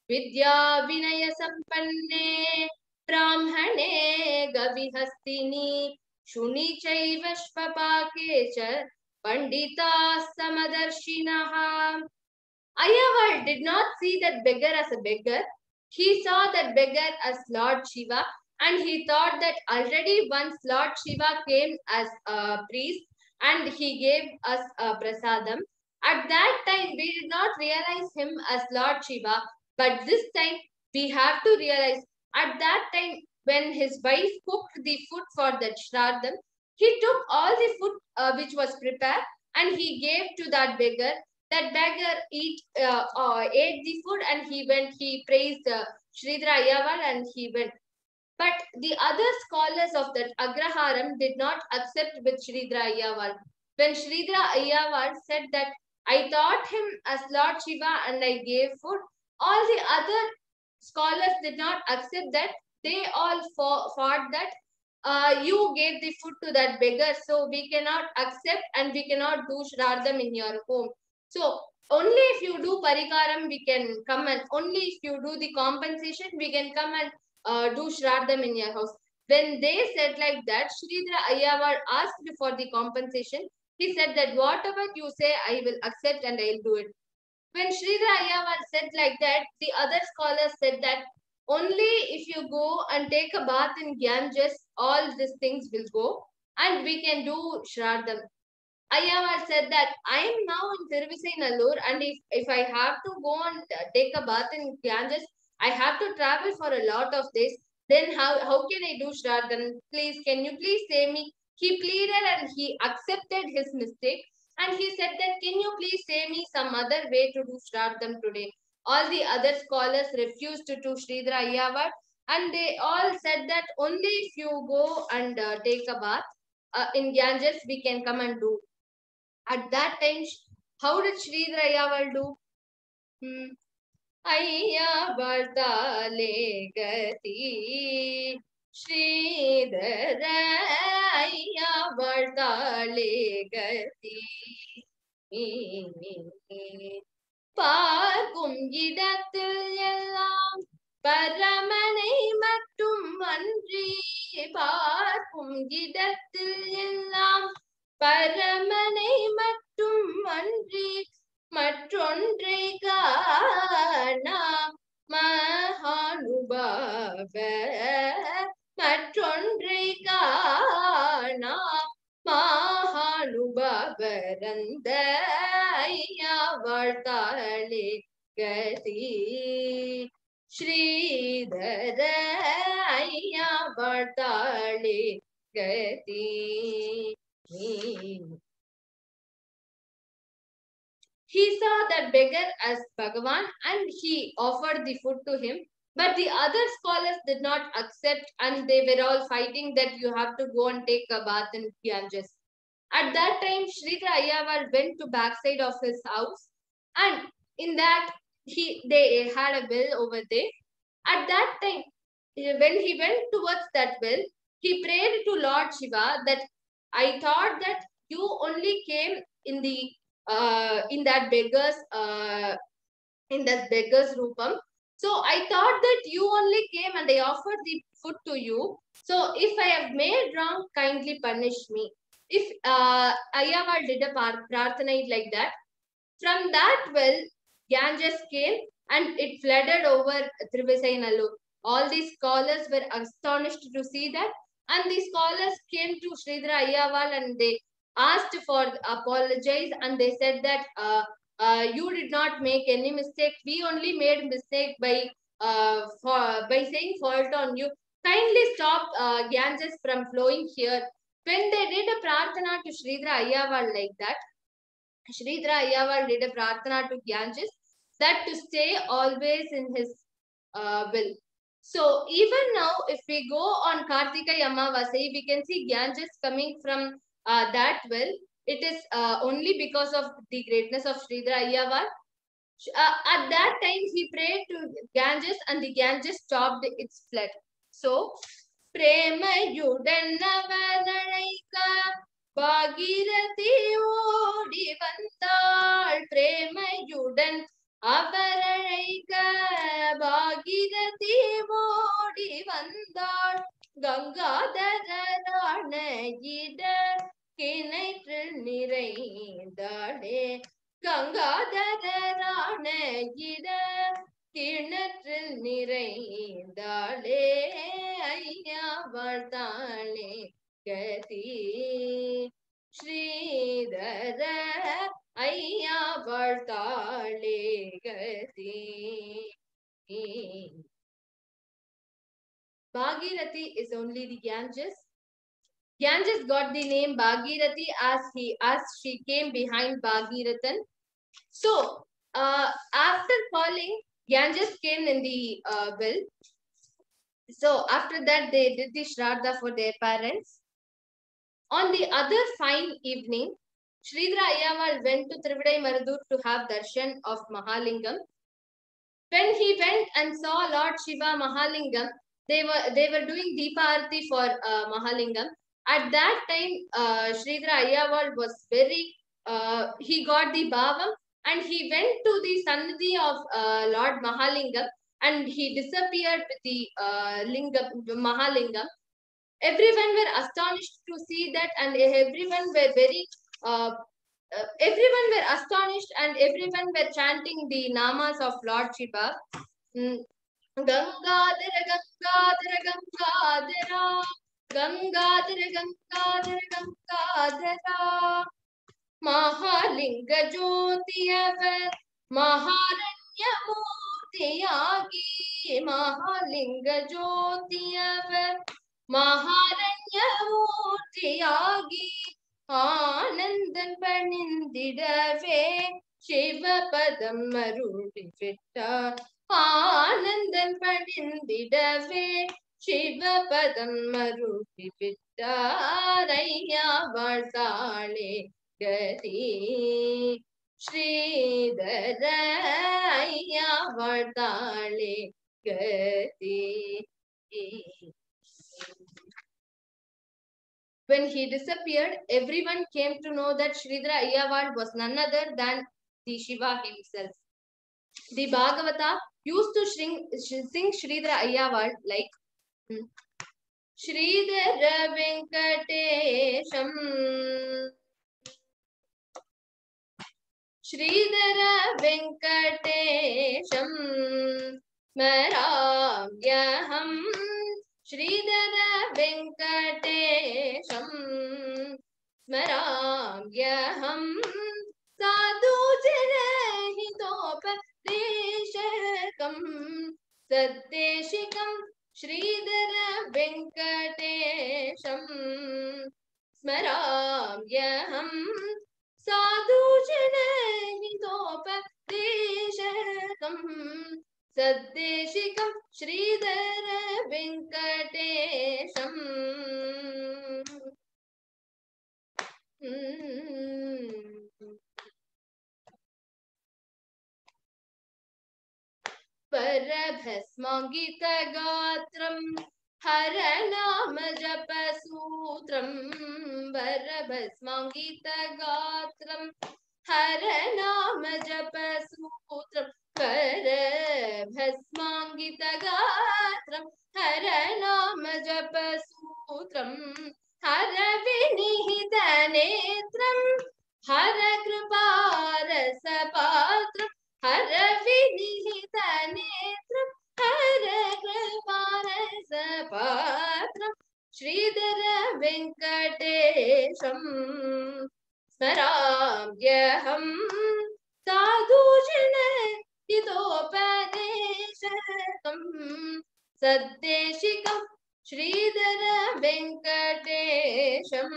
Vidya Vinaya Sampanne Brahmane Gavihastini Shuni Chaiva Shvapake Cha Pandita Samadarshinaha. Iyyaavaal did not see that beggar as a beggar. He saw that beggar as Lord Shiva, and he thought that already once Lord Shiva came as a priest and he gave us a prasadam. At that time, we did not realize him as Lord Shiva, but this time we have to realize. At that time, when his wife cooked the food for that Shraddham, he took all the food which was prepared and he gave to that beggar. That beggar ate the food and he praised Sridhara Iyyaavaal and he went. But the other scholars of that Agraharam did not accept with Sridhara Iyyaavaal. When Sridhara Iyyaavaal said that, I thought him as Lord Shiva and I gave food, all the other scholars did not accept that. They all fought that you gave the food to that beggar, so we cannot accept and we cannot do Shraddham in your home. So only if you do Parikaram, we can come, and only if you do the compensation, we can come and do Shraddham in your house. When they said like that, Sridhara Iyyaavaal asked for the compensation. He said that whatever you say, I will accept and I will do it. When Sridhara Iyyaavaal said like that, the other scholars said that only if you go and take a bath in Ganges, all these things will go and we can do Shraddham. Iyyaavaal said that I am now in Thiruvisaynallur, and if I have to go and take a bath in Ganges, I have to travel for a lot of days. Then how can I do Shraddham? Please, can you please save me? He pleaded and he accepted his mistake. And he said that, can you please say me some other way to do Shraddham today? All the other scholars refused to do Sridhara Iyyaavaal. And they all said that only if you go and take a bath in Ganges, we can come and do. At that time, how did Sridhara Iyyaavaal do? Iyyaavaal gati Sridhara Iyyaavaal gati பார்க்கும் இடத்தில் எல்லாம் பரமனை மட்டும் அன்றி பார்க்கும் இடத்தில் எல்லாம் பரமனை மட்டும் அன்றி மற்றொன்றை காணா மகானுபாவ மற்றொன்றை காணா மகானுபாவரந்த ஐயாவாழ்த்தாளே கதி ஸ்ரீதர ஐயாவாழ்த்தாளே கதி. He saw that beggar as Bhagavan and he offered the food to him. But the other scholars did not accept and they were all fighting that you have to go and take a bath in Ganges. At that time, Sridhara Iyyaavaal went to backside of his house and in that they had a well over there. At that time, when he went towards that well, he prayed to Lord Shiva that I thought that you only came in that beggar's roopam. So I thought that you only came and I offered the food to you. So if I have made wrong, kindly punish me. If Iyyaavaal did a prarthana like that, from that well, Ganges came and it flooded over Trivisayanallur. All these scholars were astonished to see that, and the scholars came to Sridhara Iyyaavaal and they asked for apologize, and they said that you did not make any mistake. We only made mistake by saying fault on you. Kindly stop Ganges from flowing here. When they did a prarthana to Sridhara Iyyaavaal like that, Sridhara Iyyaavaal did a prarthana to Ganges that to stay always in his will. So even now, if we go on Kartika Amavasai, we can see Ganges coming from that well. It is only because of the greatness of Sridhara Iyyaavaal. At that time, he prayed to Ganges and the Ganges stopped its flood. So, Premayudan Navaranaika Bhagirathi Odi Vandal Premayudan Avaranaika Bhagirathi Odi Vandal Gangadharana கிணைற்றில் நிறைந்தாடே கங்காதரரான கிணற்றில் நிறைந்தாளே ஐயாவாழ்த்தாளே கதி ஸ்ரீதர ஐயாவாழ்த்தாளே கதி. Bhagirathi is only the Ganges. Ganges got the name Bhagirathi as she came behind Bhagirathan. So after falling, Ganges came in the well. So after that, they did the Shraddha for their parents. On the other fine evening, Sridhara Iyyaavaal went to Trivandrum to have darshan of Mahalingam. When he went and saw Lord Shiva Mahalingam, they were doing Deeparati for Mahalingam. At that time, Sridhara Iyyaavaal was very, he got the bhavam and he went to the Sannidhi of Lord Mahalingam and he disappeared with the Mahalingam. Everyone were astonished to see that and everyone were very, everyone were astonished and everyone were chanting the namas of Lord Shiva. Gangadhara, Gangadhara, Gangadhara. Gangadhara, Gangadhara, Gangadhara. Mahalinga Jyotiyavar Maharanya Murtiyagi. Mahalinga Jyotiyavar Maharanya Murtiyagi. Anandan Panindidave Shiva Padam Marudi Vitta Anandan படிந்திடவே சிவபதம் மருவி விட்டாரையா வாழ்த்தாளே கதி ஸ்ரீதர ஐயா வாழ்த்தாளே கதி. When he disappeared, everyone came to know that Sridhara Iyyaavaal was none other than the Shiva himself. The Bhagavatar used to sing Sridhara Iyyaavaal like Sridhara Venkatesham, Sridhara Venkatesham Smaramyaham, Sridhara Venkatesham Smaramyaham Sadhu Janahitopadeshakam Saddeshikam Sridhara Venkatesham Smaramyaham Sadhu Janahitopadeshakam Saddeshikam Sridhara Venkatesham. Parabhasmangitagotram Haranamajapasutram, Parabhasmangitagotram Haranamajapasutram, Parabhasmangitagotram Haranamajapasutram, Haravinihitanetram Harakriparasapatram, Haravinihitanetram Harakriparasapatram, Sridhara Venkatesham Smaramyaham Sadhu Janahitopadeshakam Saddeshikam Sridhara Venkatesham.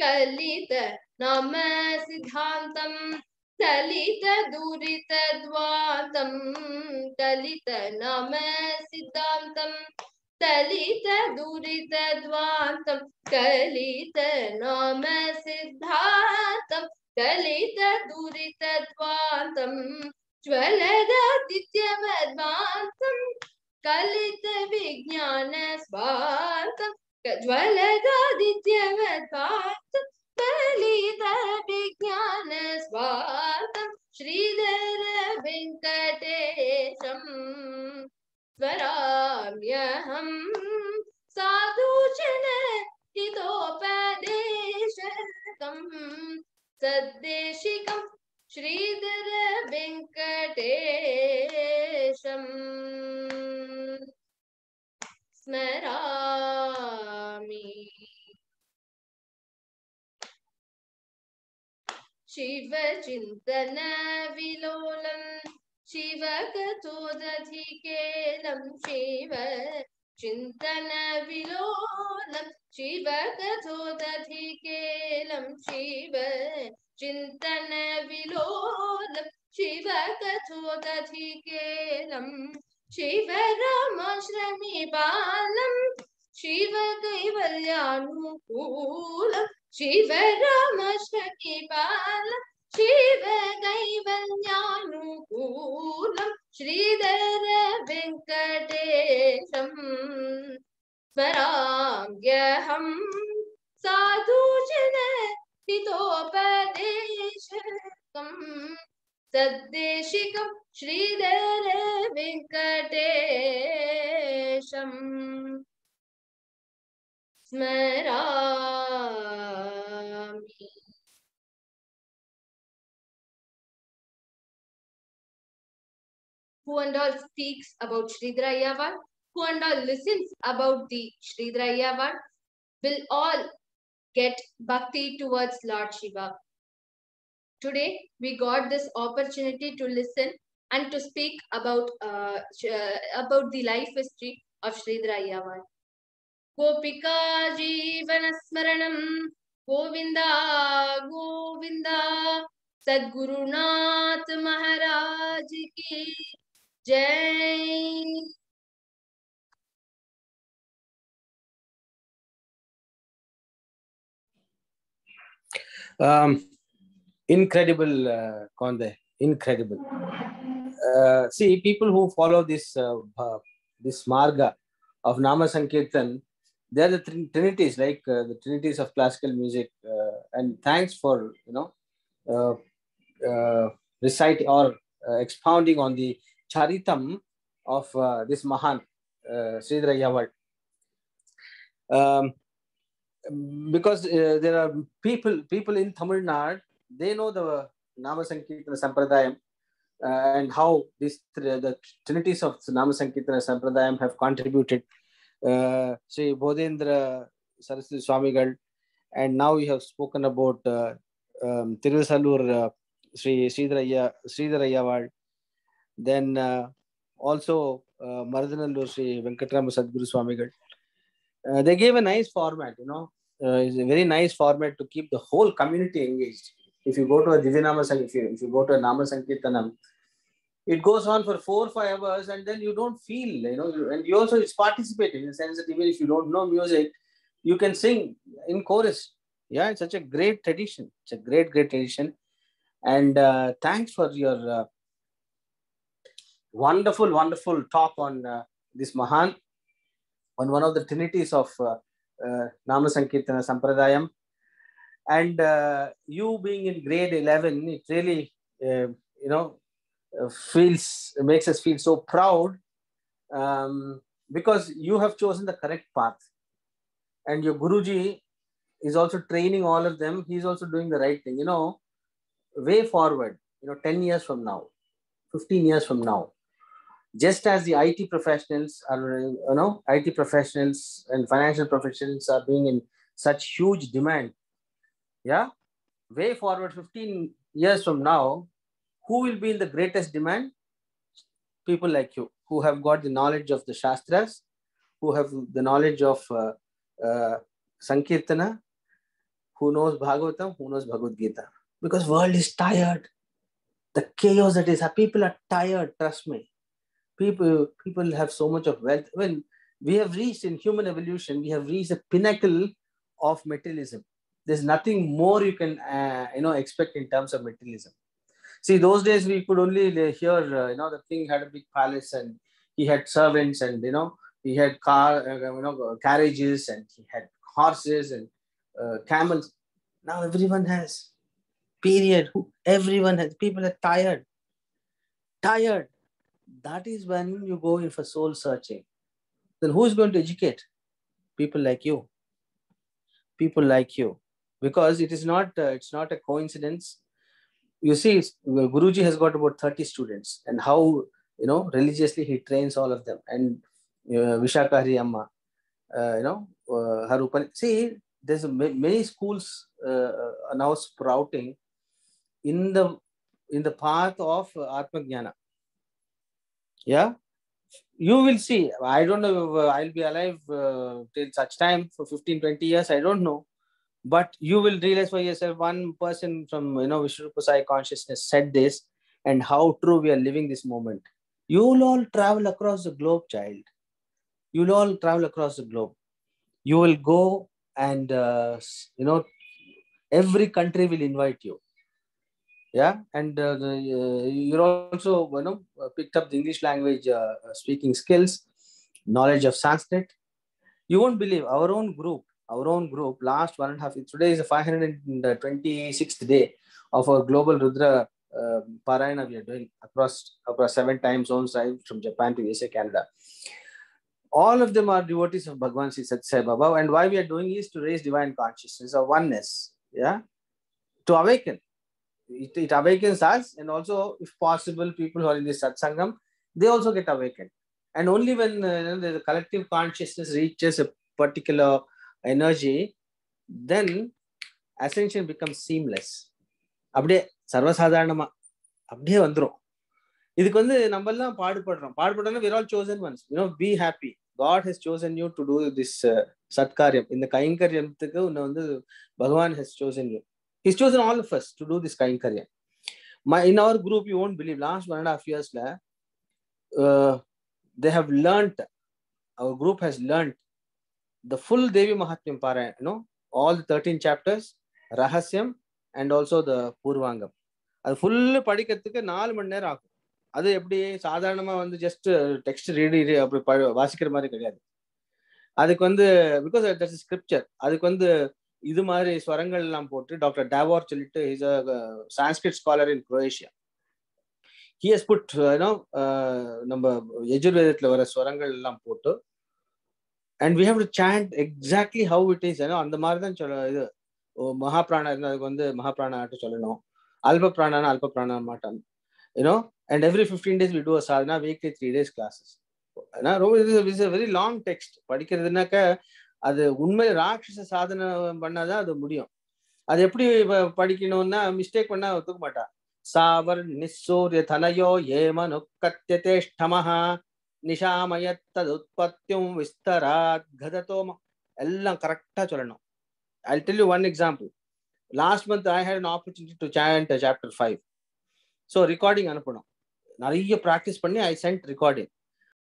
Kalita Nama Siddhantam Kalita Durita Dvatam, Kalita Nama Siddhantam Kalita Durita Dvatam, Kalita Nama Siddhantam Kalita Durita Dvatam, Jwaladadityavadvantam Kalita Vijnana Svantam, Jwaladadityavadvantam Kalita Vijnana Svantam, Sridhara Venkatesham Smaramyaham Sadhu Janahitopadeshakam Saddeshikam Sridhara Venkatesham Smarami. Shiva Chintana Vilolam Shiva Katodadhikelam, Shiva Chintana Vilolam Shiva Katodadhikelam, Shiva Chintana Vilolam Shiva Katodadhikelam, Shiva Ramashrami Balam Shiva Kaivalyanukulam, Shiva Ramashrami Balam Shiva Kaivalyanukulam, Sridhara Venkatesham Smaramyaham Sadhu Janahitopadeshakam Saddeshikam Sridhara Venkatesham Smarami. Who and all speaks about Sridhara Iyyaavaal, who and all listens about the Sridhara Iyyaavaal, will all get bhakti towards Lord Shiva. Today, we got this opportunity to listen and to speak about the life history of Sridhara Iyyaavaal. Gopika Jeevanasmaranam Govinda Govinda Sadgurunath Maharaj ki Jai. Incredible, Konde. Incredible. See, people who follow this marga of Nama Sankirtan, they are the trinities, like the trinities of classical music. And thanks for uh, reciting or expounding on the charitam of this Mahan Sridhara Iyyaavaal. Because there are people in Tamil Nadu, they know the Nama Sankirtana Sampradayam and how the trinities of Nama Sankirtana Sampradayam have contributed. Sri Bodhendra Saraswati Swamigal, and now we have spoken about Tirusalur Sridhara Iyyaavaal, then also Maradhanallur Sri Venkatrama Sadguru Swamigal. They gave a nice format, it's a very nice format to keep the whole community engaged. If you go to a Divyanama Sankirtanam, if you go to a Nama Sankirtanam, it goes on for 4 or 5 hours, and then you don't feel, and you also it's participating in the sense that even if you don't know music, you can sing in chorus. Yeah, it's such a great tradition. It's a great tradition. And thanks for your wonderful talk on this Mahan, on one of the trinities of Nama Sankirtana Sampradayam. And you being in grade 11, it really, makes us feel so proud, because you have chosen the correct path. And your Guruji is also training all of them. He's also doing the right thing. Way forward, 10 years from now, 15 years from now, just as the IT professionals are, IT professionals and financial professionals are being in such huge demand. Yeah. Way forward 15 years from now, who will be in the greatest demand? People like you, who have got the knowledge of the Shastras, who have the knowledge of Sankirtana, who knows Bhagavatam, who knows Bhagavad Gita. Because world is tired. The chaos that is, people are tired, trust me. People have so much of wealth. When we have reached in human evolution, we have reached the pinnacle of materialism. There's nothing more you can, expect in terms of materialism. See, those days we could only hear, the king had a big palace and he had servants and, he had carriages and he had horses and camels. Now everyone has. Period. Everyone has. People are tired. That is when you go in for soul searching. Then who is going to educate? People like you. Because it's not a coincidence. You see, Guruji has got about 30 students, and how, religiously he trains all of them. And Vishakari Amma, her see, there's many schools are now sprouting in the path of Atma Jnana. Yeah, you will see. I don't know if I'll be alive till such time for 15-20 years. I don't know. But you will realize for yourself, one person from, Vishnurupa Sai consciousness said this, and how true we are living this moment. You will all travel across the globe, child. You will all travel across the globe. You will go and, every country will invite you. Yeah. And you're also, picked up the English language speaking skills, knowledge of Sanskrit. You won't believe our own group, last 1.5, today is the 526th day of our global Rudra Parayana we are doing across 7 time zones, from Japan to USA, Canada. All of them are devotees of Bhagwan Sri Sathya Sai Baba, and why we are doing is to raise divine consciousness of oneness, to awaken. It awakens us, and also, if possible, people who are in this satsangam, they also get awakened. And only when the collective consciousness reaches a particular energy, then ascension becomes seamless. அப்படியே சர்வசாதாரணமா அப்படியே வந்துரும். இதுக்கு நம்ம எல்லாம் பாடுபடுறோம். we're all chosen ones. Be happy. God has chosen you to do this Satkaryam. In the Kainkaryamthukku unna vandu Bhagavan has chosen you. He's chosen all of us to do this Kainkaryam. In our group, you won't believe, last 1.5 years, they have learnt, our group has learnt the full Devi Mahatmyam Parayana, all the 13 chapters, Rahasyam, and also the Purvangam. அது full படிக்கிறதுக்கு 4 மணி நேரம் ஆகும். அது எப்படி சாதாரணமா வந்து just text ரீடி அப்படி வாசிக்கிற மாதிரி கிடையாது. அதுக்கு வந்து பிகாஸ் தட்ஸ் ஸ்கிரிப்சர். அதுக்கு வந்து இது மாதிரி ஸ்வரங்கள் எல்லாம் போட்டு டாக்டர் டாவார் சொல்லிட்டு is a Sanskrit scholar in Croatia. He has put நம்ம யஜுர்வேதத்துல வர ஸ்வரங்கள் எல்லாம் போட்டு and we have to chant exactly how it is. அந்த மாதிரி தான் இது மகாபிராணா இருந்தால் அதுக்கு வந்து மகாபிராணாட்டு சொல்லணும், அல்ப பிராணானா அல்ப பிராணா மாட்டான். And every 15 days we do a sadhana, weekly 3 days classes. This is a very long text. படிக்கிறதுனாக்க அது உண்மையில ராட்சச சாதனை பண்ணாதான் அது முடியும். அது எப்படி படிக்கணும்னா மிஸ்டேக் பண்ணா ஒத்துக்க மாட்டா. சாவர் நிசூரிய தனயோ ஏமனு கத்தியதேஷ்டமஹா நிஷாமயத்ததுத்பத்தியும் விஸ்தராத் கததோம எல்லாம் கரெக்டா சொல்லணும். I'll tell you one example. Last month I had an opportunity to chant chapter 5. So recording அனுப்பணும். நிறைய ப்ராக்டிஸ் பண்ணி I sent recording.